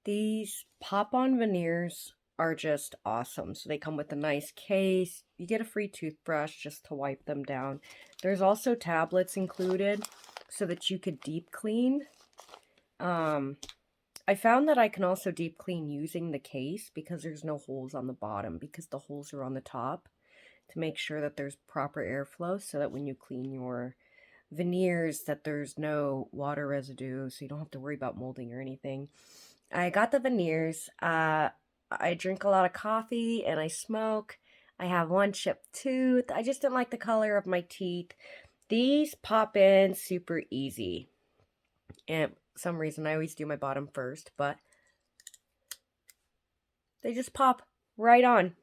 These pop-on veneers are just awesome. So they come with a nice case. You get a free toothbrush just to wipe them down. There's also tablets included so that you could deep clean. I found that I can also deep clean using the case because there's no holes on the bottom, because the holes are on the top to make sure that there's proper airflow so that when you clean your veneers that there's no water residue, so you don't have to worry about molding or anything. I got the veneers. I drink a lot of coffee and I smoke. I have one chipped tooth. I just didn't like the color of my teeth. These pop in super easy. And for some reason I always do my bottom first, but they just pop right on.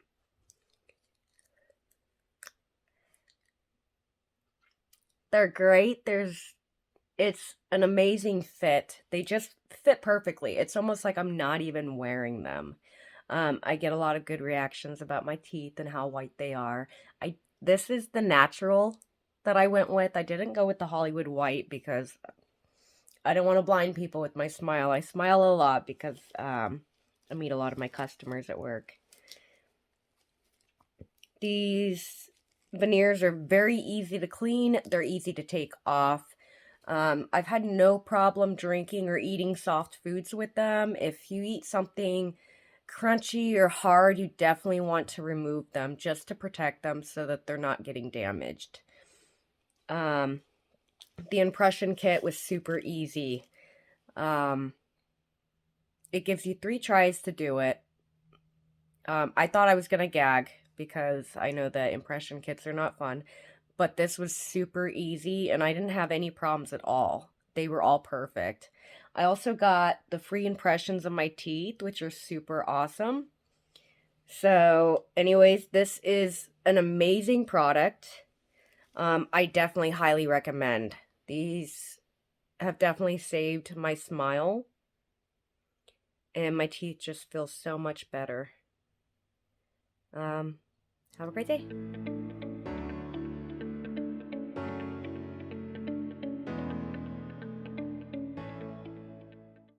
They're great. It's an amazing fit. They just fit perfectly. It's almost like I'm not even wearing them. I get a lot of good reactions about my teeth and how white they are. This is the natural that I went with. I didn't go with the Hollywood white because I don't want to blind people with my smile. I smile a lot because I meet a lot of my customers at work. These veneers are very easy to clean. They're easy to take off. I've had no problem drinking or eating soft foods with them. If you eat something crunchy or hard, you definitely want to remove them just to protect them so that they're not getting damaged. The impression kit was super easy. It gives you 3 tries to do it. I thought I was going to gag because I know that impression kits are not fun. But this was super easy, and I didn't have any problems at all. They were all perfect. I also got the free impressions of my teeth, which are super awesome. So, anyways, this is an amazing product. I definitely highly recommend. These have definitely saved my smile, and my teeth just feel so much better. Have a great day.